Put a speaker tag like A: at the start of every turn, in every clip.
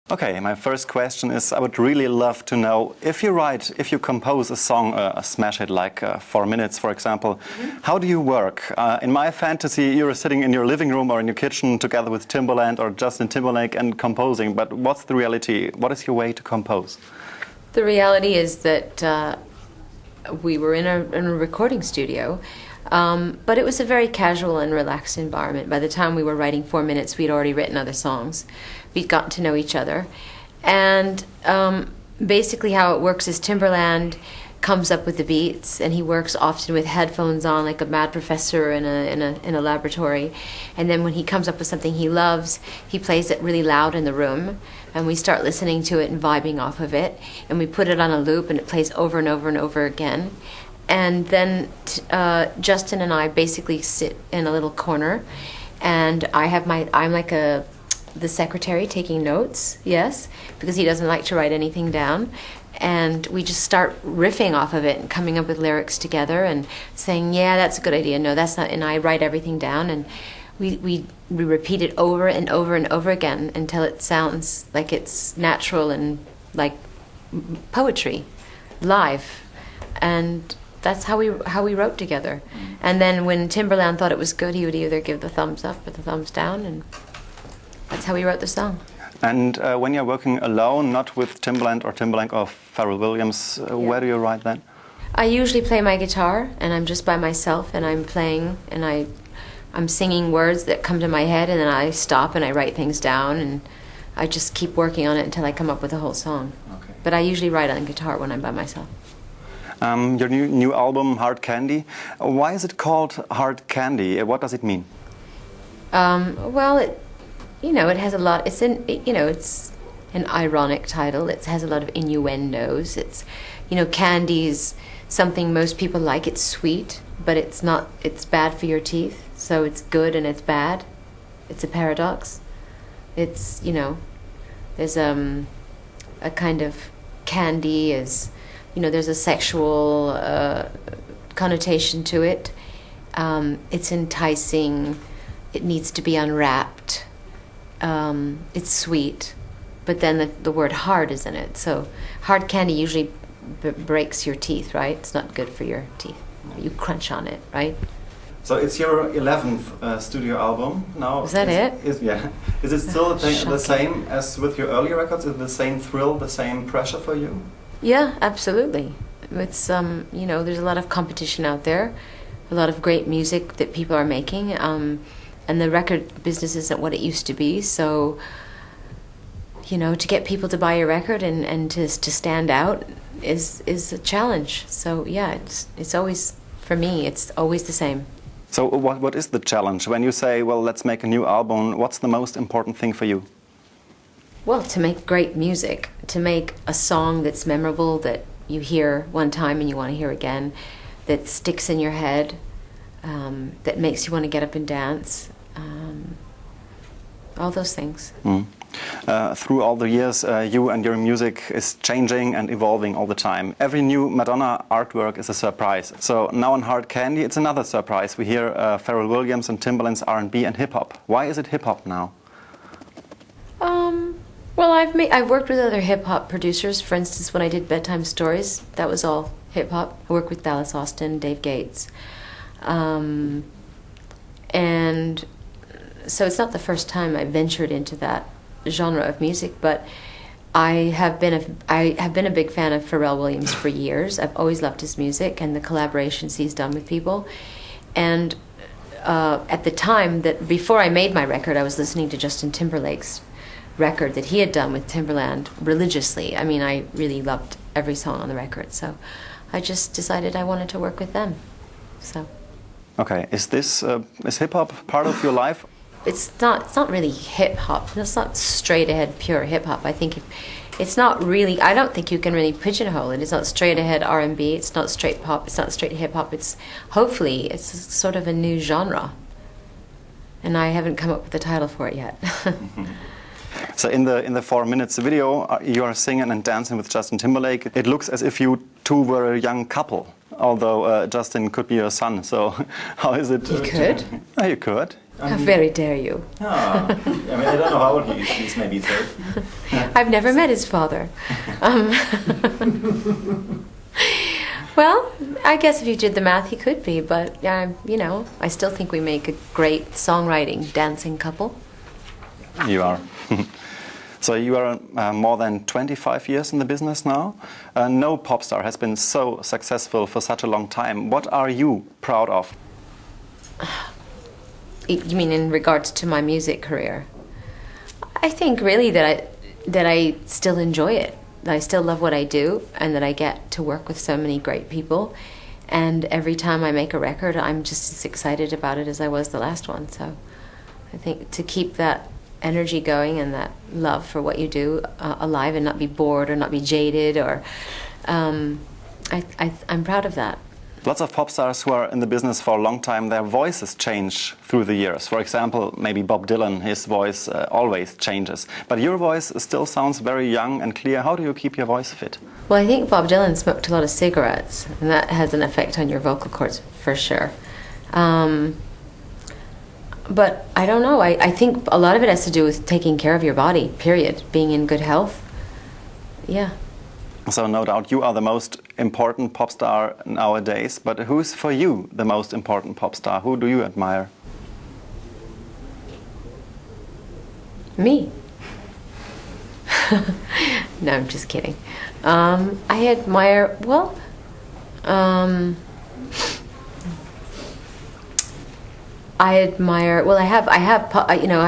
A: Okay, my first question is, I would really love to know, if you compose a song, a smash hit like 4 minutes, for example, how do you work? In my fantasy, you're sitting in your living room or in your kitchen together with Timbaland or Justin Timberlake and composing, but what's the reality? What is your way to compose?
B: The reality is that we were in a recording studio, but it was a very casual and relaxed environment. By the time we were writing 4 minutes, we'd already written other songs. We'd gotten to know each other. And basically how it works is Timbaland comes up with the beats, and he works often with headphones on like a mad professor in a laboratory. And then when he comes up with something he loves, he plays it really loud in the room, and we start listening to it and vibing off of it. And we put it on a loop, and it plays over and over and over again. And then Justin and I basically sit in a little corner, and I'm like the secretary taking notes, yes, because he doesn't like to write anything down. And we just start riffing off of it and coming up with lyrics together and saying, yeah, that's a good idea, no, that's not, and I write everything down, and we repeat it over and over and over again until it sounds like it's natural and like poetry, live. And that's how we wrote together. And then when Timbaland thought it was good, he would either give the thumbs up or the thumbs down, and that's how we wrote the song.
A: And when you're working alone, not with Timbaland or Pharrell Williams, where do you write then?
B: I usually play my guitar, and I'm just by myself, and I'm playing, and I'm singing words that come to my head, and then I stop and I write things down, and I just keep working on it until I come up with a whole song. Okay. But I usually write on guitar when I'm by myself.
A: Your new album, Hard Candy, why is it called Hard Candy? What does it mean?
B: Well, it has a lot. It's an ironic title. It has a lot of innuendos. It's, candy's something most people like. It's sweet, but it's not. It's bad for your teeth. So it's good and it's bad. It's a paradox. It's, there's a kind of candy is, there's a sexual connotation to it. It's enticing. It needs to be unwrapped. It's sweet, but then the word hard is in it. So hard candy usually breaks your teeth, right? It's not good for your teeth. You crunch on it, right?
A: So it's your 11th studio album now.
B: Is that it?
A: Yeah. Is it still the same as with your earlier records? Is it the same thrill, the same pressure for you?
B: Yeah, absolutely. It's there's a lot of competition out there, a lot of great music that people are making. And the record business isn't what it used to be, so, to get people to buy your record and to stand out is a challenge. So, yeah, it's always, for me, it's always the same.
A: So what is the challenge? When you say, well, let's make a new album, what's the most important thing for you?
B: Well, to make great music, to make a song that's memorable, that you hear one time and you want to hear again, that sticks in your head, that makes you want to get up and dance. All those things.
A: Through all the years, you and your music is changing and evolving all the time. Every new Madonna artwork is a surprise. So now on Hard Candy, it's another surprise. We hear Pharrell Williams and Timbaland's R&B and hip-hop. Why is it hip-hop now?
B: Well, I've worked with other hip-hop producers. For instance, when I did Bedtime Stories, that was all hip-hop. I worked with Dallas Austin, Dave Gates. And so it's not the first time I ventured into that genre of music, but I have been a big fan of Pharrell Williams for years. I've always loved his music and the collaborations he's done with people. And at the time that before I made my record, I was listening to Justin Timberlake's record that he had done with Timbaland religiously. I mean, I really loved every song on the record, so I just decided I wanted to work with them. So. Okay,
A: is hip hop part of your life?
B: It's not really hip hop. It's not straight ahead pure hip hop. I think it's not really. I don't think you can really pigeonhole it. It's not straight ahead R&B. It's not straight pop. It's not straight hip hop. Hopefully it's sort of a new genre, and I haven't come up with a title for it yet.
A: So in the 4 minutes video, you are singing and dancing with Justin Timberlake. It looks as if you two were a young couple, although Justin could be your son. So how is it?
B: You could.
A: Oh, you could.
B: How very dare you?
A: I mean, I don't know how old he is. He's maybe 30.
B: I've never met his father. Well, I guess if you did the math, he could be, but, you know, I still think we make a great songwriting, dancing couple.
A: You are. So you are more than 25 years in the business now. No pop star has been so successful for such a long time. What are you proud of?
B: You mean in regards to my music career? I think really that I still enjoy it. That I still love what I do, and that I get to work with so many great people. And every time I make a record, I'm just as excited about it as I was the last one. So I think to keep that energy going and that love for what you do alive, and not be bored or not be jaded, or I'm proud of that.
A: Lots of pop stars who are in the business for a long time, their voices change through the years. For example, maybe Bob Dylan, his voice always changes. But your voice still sounds very young and clear. How do you keep your voice fit?
B: Well, I think Bob Dylan smoked a lot of cigarettes, and that has an effect on your vocal cords for sure. But I don't know. I think a lot of it has to do with taking care of your body, period. Being in good health. Yeah.
A: So no doubt you are the most important pop star nowadays, but who's for you the most important pop star? Who do you admire?
B: Me. No, I'm just kidding. I admire, well, I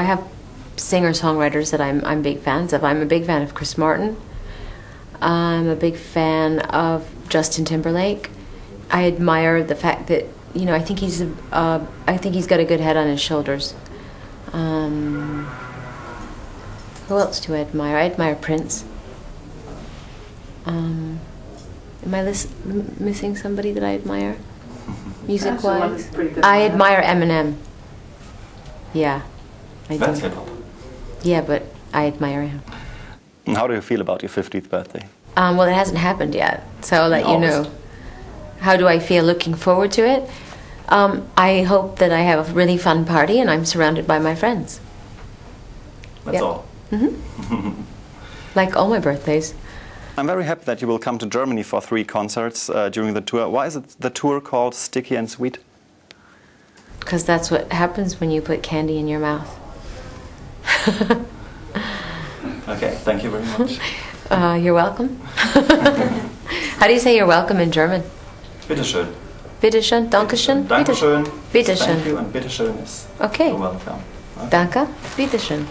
B: have singer-songwriters that I'm big fans of. I'm a big fan of Chris Martin. I'm a big fan of Justin Timberlake. I admire the fact that, you know, I think he's got a good head on his shoulders. Who else do I admire? I admire Prince. Am I missing somebody that I admire? Music-wise? I admire Eminem. Yeah, I do.
A: That's hip-hop.
B: Yeah, but I admire him.
A: And how do you feel about your 50th birthday?
B: Well, it hasn't happened yet, so I'll let you know. How do I feel looking forward to it? I hope that I have a really fun party and I'm surrounded by my friends.
A: That's all.
B: Mm-hmm. Like all my birthdays.
A: I'm very happy that you will come to Germany for 3 concerts during the tour. Why is it the tour called Sticky and Sweet?
B: Because that's what happens when you put candy in your mouth.
A: Okay, thank you very much.
B: You're welcome. How do you say you're welcome in German?
A: Bitteschön.
B: Bitteschön, Dankeschön.
A: Dankeschön.
B: Bitteschön.
A: Thank you, and bitteschön is
B: Okay.
A: you're welcome. Okay.
B: Danke, bitteschön.